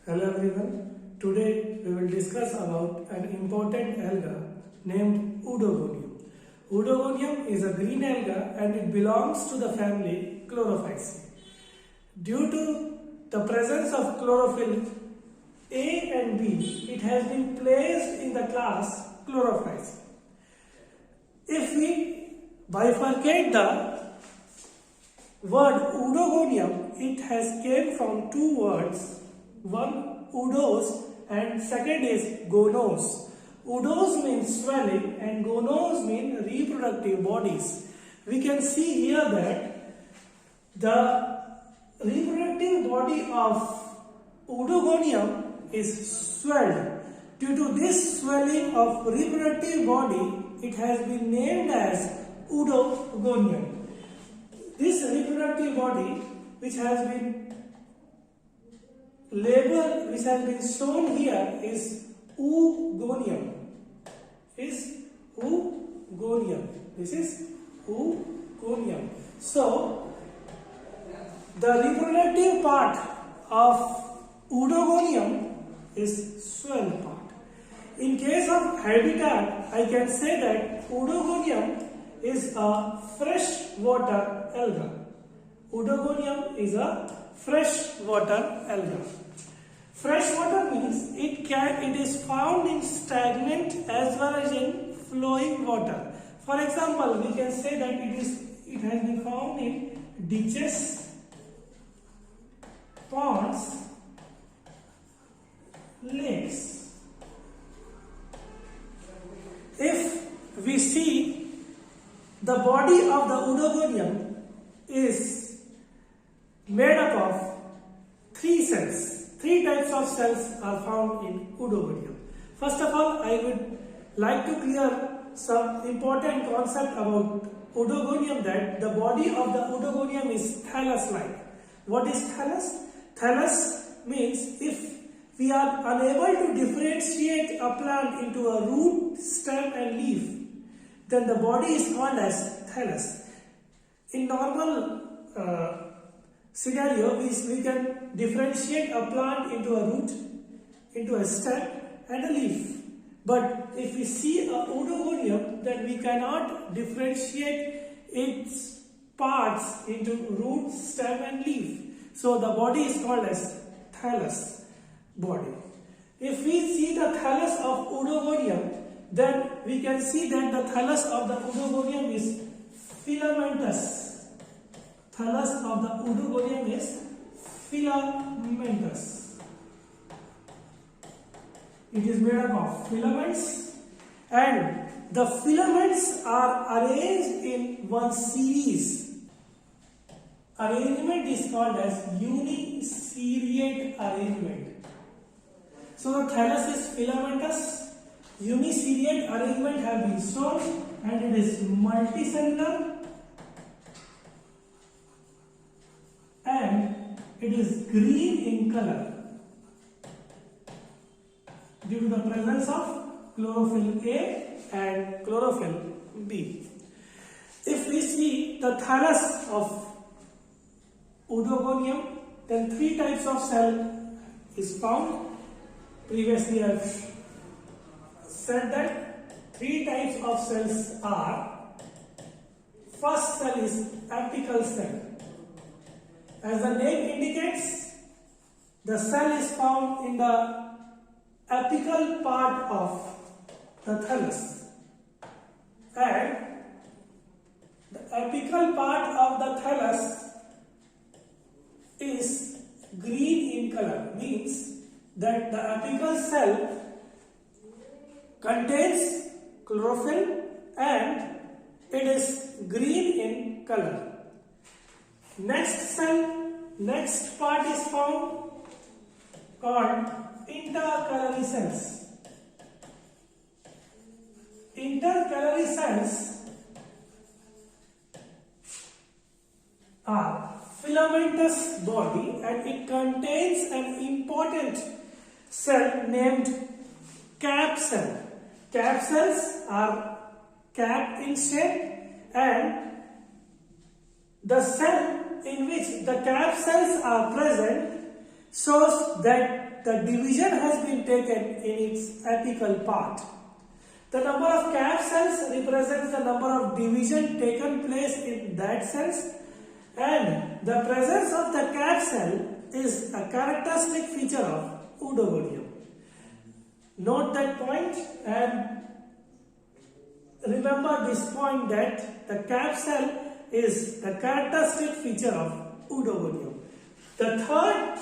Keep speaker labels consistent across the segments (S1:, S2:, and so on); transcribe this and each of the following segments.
S1: Hello everyone. Today we will discuss about an important alga named Oudogonium. Oudogonium is a green alga and it belongs to the family Chlorophyceae. Due to the presence of chlorophyll A and B, it has been placed in the class Chlorophyceae. If we bifurcate the word Oudogonium, it has came from two words. One oudos and second is gonos. Oudos means swelling and gonos mean reproductive bodies. We can see here that the reproductive body of Oudogonium is swelled. Due to this swelling of reproductive body, it has been named as Oudogonium. This reproductive body which has been label which has been shown here is Oogonium. This is Oogonium. So the reproductive part of Oudogonium is swelled part. In case of habitat, I can say that Oudogonium is a freshwater alga. Oudogonium is a freshwater alga. Freshwater means it is found in stagnant as well as in flowing water. For example, we can say that it has been found in ditches, ponds, lakes. If we see the body of the Oudogonium is made up of three cells. Three types of cells are found in Oudogonium. First of all, I would like to clear some important concept about Oudogonium, that the body of the Oudogonium is thallus-like. What is thallus? Thallus means if we are unable to differentiate a plant into a root, stem and leaf, then the body is called as thallus. In normal scenario, we can differentiate a plant into a root, into a stem and a leaf. But if we see a Oudogonium, then we cannot differentiate its parts into root, stem and leaf. So the body is called as thallus body. If we see the thallus of Oudogonium, then we can see that the thallus of the Oudogonium is filamentous. Thallus of the Oudogonium is filamentous. It is made up of filaments, and the filaments are arranged in one series. Arrangement is called as uniseriate arrangement. So the thallus is filamentous. Uniseriate arrangement have been shown, and it is multicellular. And it is green in color due to the presence of chlorophyll A and chlorophyll B. If we see the thallus of Oudogonium, then three types of cell is found. Previously I have said that three types of cells are: first cell is apical cell. As the name indicates, the cell is found in the apical part of the thallus, and the apical part of the thallus is green in color, means that the apical cell contains chlorophyll and it is green in color. Next part is found called intercalary cells. Intercalary cells are filamentous body, and it contains an important cell named cap cell. Cap cells are cap in shape, and the cell in which the cap cells are present shows that the division has been taken in its apical part. The number of cap cells represents the number of division taken place in that cells, and the presence of the cap cell is a characteristic feature of Oudogonium. Note that point and remember this point that the cap cell is the characteristic feature of Oudogonium. The third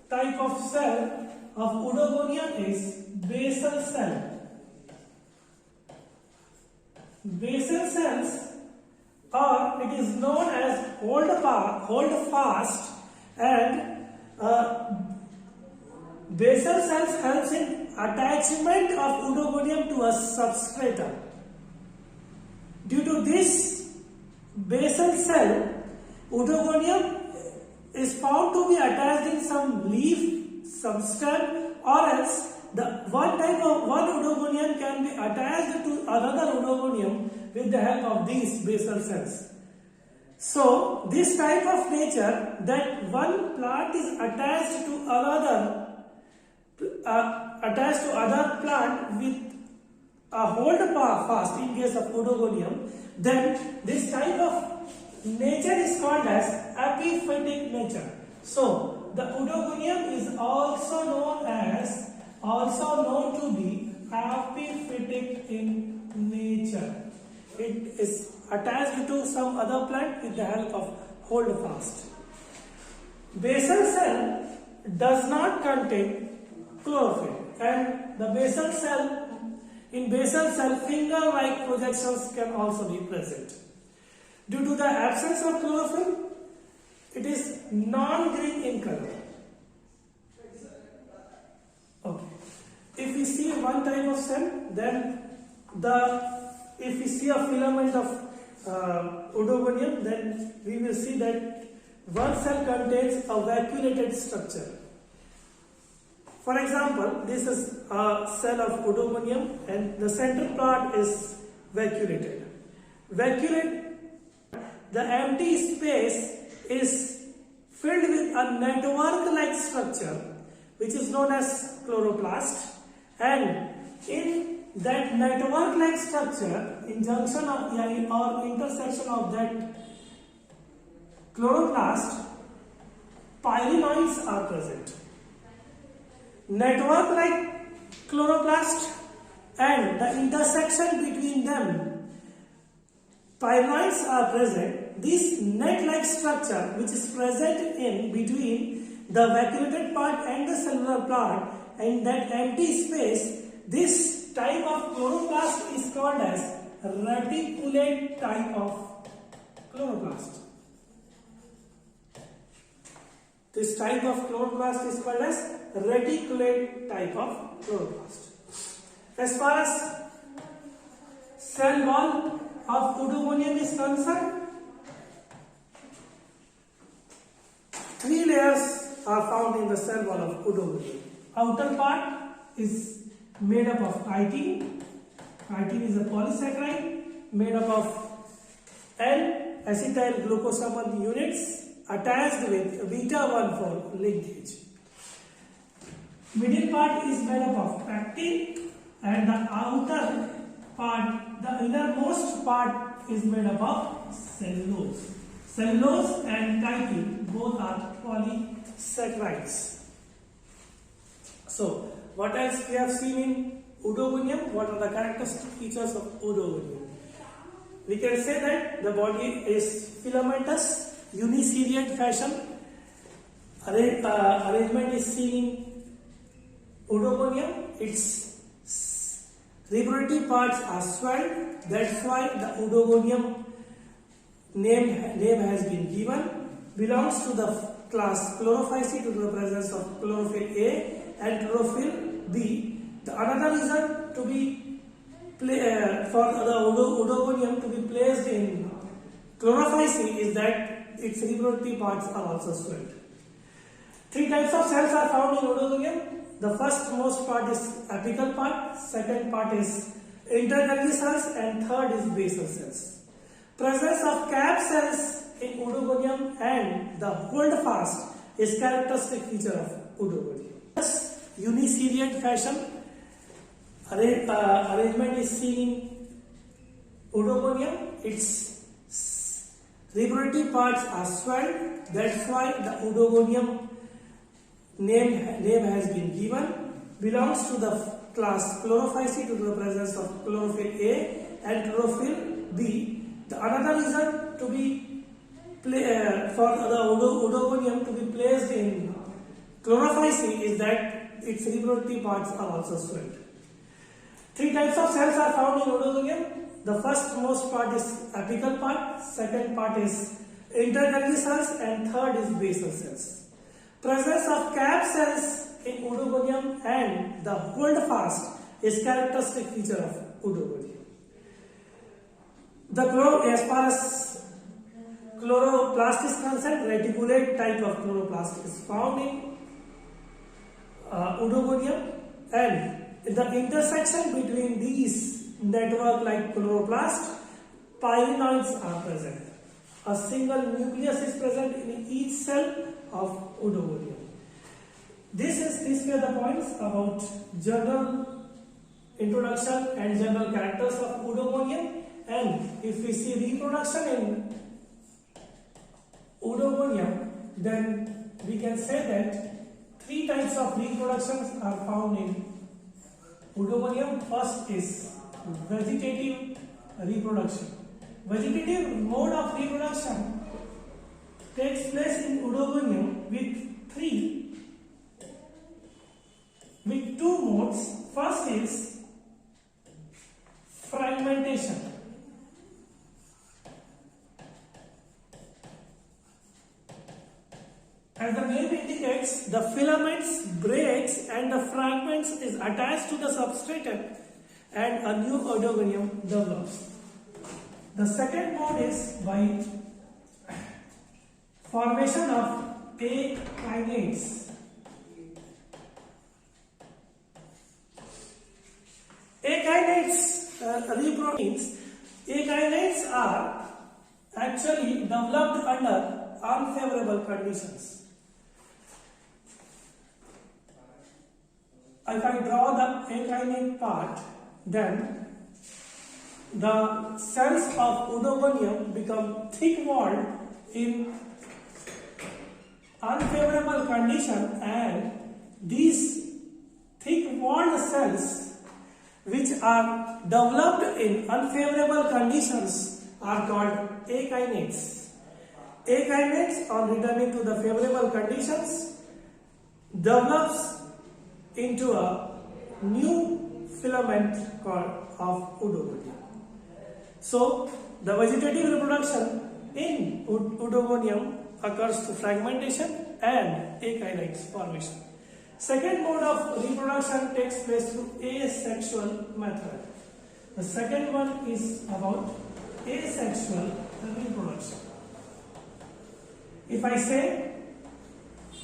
S1: type of cell of Oudogonium is basal cell. Basal cells, or it is known as hold fast, and basal cells helps in attachment of Oudogonium to a substratum. Due to this basal cell, Oudogonium is found to be attached in some leaf, some stem, or else the one Oudogonium can be attached to another Oudogonium with the help of these basal cells. So this type of nature, that one plant is attached to other plant with a hold fast in case of Oudogonium, then this type of nature is called as epiphytic nature. So the Oudogonium is also known to be epiphytic in nature. It is attached to some other plant with the help of hold fast. Basal cell does not contain chlorophyll, and the basal cell, in basal cell, finger-like projections can also be present. Due to the absence of chlorophyll, it is non-green in color. Okay. If we see one type of cell, then if we see a filament of Oudogonium, then we will see that one cell contains a vacuolated structure. For example, this is a cell of Oudogonium and the central part is vacuolated. The empty space is filled with a network-like structure which is known as chloroplast, and in that network-like structure, in junction of or intersection of that chloroplast, pyrenoids are present. Network-like chloroplast and the intersection between them, pyrenoids are present. This net-like structure which is present in between the vacuolated part and the cellular part and that empty space, this type of chloroplast is called as reticulate type of chloroplast. This type of chloroplast is called as reticulate type of chloroplast. As far as cell wall of Oudogonium is concerned, three layers are found in the cell wall of Oudogonium. Outer part is made up of chitin. Chitin is a polysaccharide made up of N-acetyl glucosamine units attached with beta-1 for linkage. Middle part is made up of pectin, and the outer part, the innermost part, is made up of cellulose. Cellulose and chitin both are polysaccharides. So, what else we have seen in Oudogonium? What are the characteristic features of Oudogonium? We can say that the body is filamentous, uniseriate fashion. Arrangement is seen in Oudogonium. Its reproductive parts are swelled. That's why the Oudogonium name has been given. Belongs to the class Chlorophyceae due to the presence of chlorophyll A and chlorophyll B. The another reason to be for the Oudogonium to be placed in Chlorophyceae is that its reproductive parts are also swelled. Three types of cells are found in Oudogonium. The first most part is apical part, second part is intergalgi cells, and third is basal cells. Presence of cap cells in Oudogonium and the hold fast is characteristic feature of Oudogonium. Uniseriate fashion arrangement is seen in Oudogonium. Its reproductive parts are swelled. That's why the Oudogonium name has been given. Belongs to the class Chlorophyceae due to the presence of chlorophyll A and chlorophyll B. The another reason to be for the Oudogonium to be placed in Chlorophyceae is that its reproductive parts are also swelled. Three types of cells are found in Oudogonium. The first most part is apical part, second part is intergalgi cells, and third is basal cells. Presence of cap cells in Oudogonium and the holdfast is characteristic feature of Oudogonium. As far as chloroplast is concerned, reticulate type of chloroplast is found in Oudogonium, and the intersection between these network like chloroplast, pyrenoids are present. A single nucleus is present in each cell of Oudogonium. These were the points about general introduction and general characters of Oudogonium. And if we see reproduction in Oudogonium, then we can say that three types of reproductions are found in Oudogonium. First is vegetative reproduction. Vegetative mode of reproduction takes place in Oudogonium with two modes. First is fragmentation. As the name indicates, the filaments breaks and the fragments is attached to the substratum and a new Oudogonium develops. The second mode is by formation of A kinases. A kinases are actually developed under unfavorable conditions. If I draw the akinine part, then the cells of Oudogonium become thick-walled in unfavorable condition, and these thick-walled cells which are developed in unfavorable conditions are called akinates. Akinates, on returning to the favorable conditions, develops into a new filament called of Oudogonium. So, the vegetative reproduction in Oudogonium occurs through fragmentation and akinates formation. Second mode of reproduction takes place through asexual method. The second one is about asexual reproduction. If I say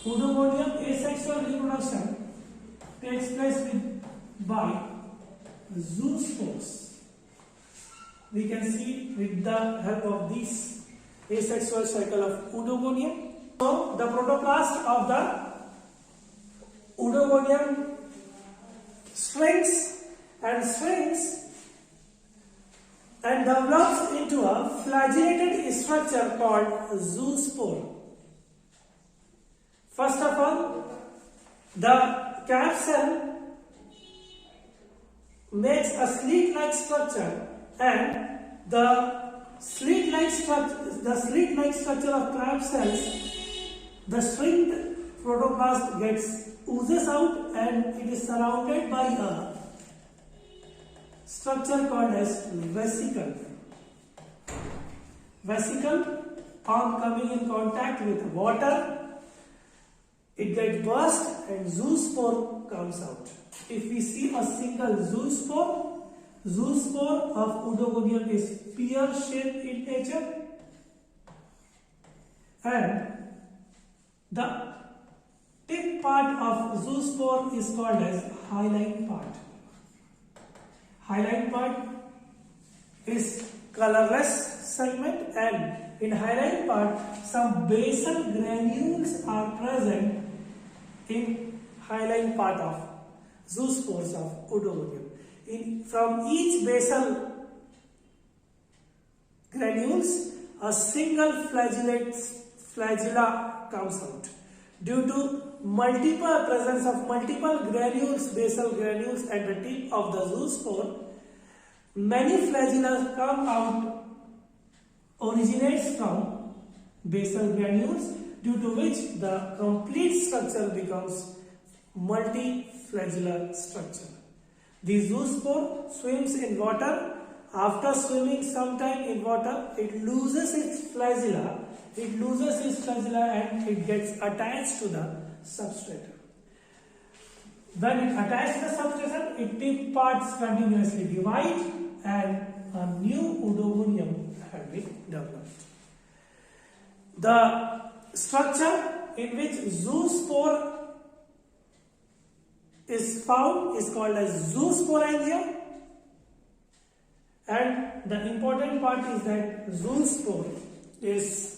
S1: Oudogonium asexual reproduction takes place by zoospores. We can see with the help of this asexual cycle of Oudogonium. So the protoplast of the Oudogonium shrinks and develops into a flagellated structure called zoospore. First of all, the cap cell makes a slit-like structure, and the slit-like structure of cap cells, the shrinked protoplast oozes out, and it is surrounded by a structure called as vesicle. Vesicle, on coming in contact with water, it gets burst and zoospore comes out. If we see a single zoospore of Oudogonium is pear-shaped in nature, and the tip part of zoospore is called as hyaline part. Hyaline part is colorless segment, and in hyaline part some basal granules are present in hyaline part of zoospores of Odontogonium. From each basal granules, a single flagella comes out. Due to presence of multiple granules, basal granules at the tip of the zoospore, many flagella come out, originates from basal granules, due to which the complete structure becomes multiflagellar structure. The zoospore swims in water. After swimming sometime in water, it loses its flagella. And it gets attached to the substratum. When it attaches to the substratum, its tip parts continuously divide and a new Odontogonium has been developed. The structure in which zoospore is found is called as zoosporangia, and the important part is that zoospore is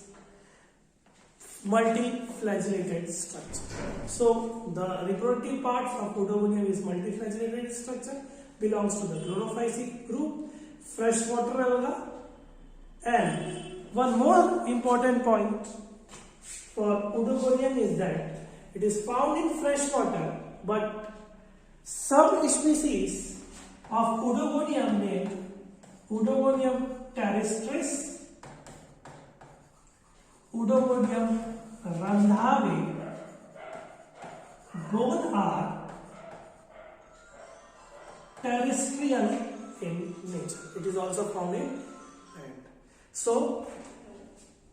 S1: multiflagellated structure. So the reproductive parts of Odontogonium is multiflagellated structure, belongs to the chlorophysic group, freshwater alga. And one more important point for Odontogonium is that it is found in freshwater, but some species of Odontogonium named Odontogonium terrestris, Odontogonium randhavi, both are terrestrial in nature. It is also found in land. So,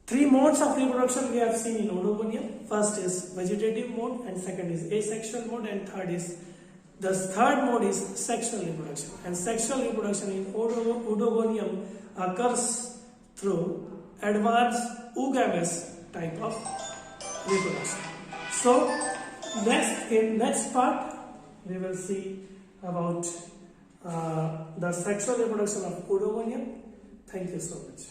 S1: three modes of reproduction we have seen in Odontogonium. First is vegetative mode, and second is asexual mode, and the third mode is sexual reproduction. And sexual reproduction in Odontogonium occurs through advanced oogamous type of reproduction. So, in next part we will see about the sexual reproduction of Odontogonium. Thank you so much.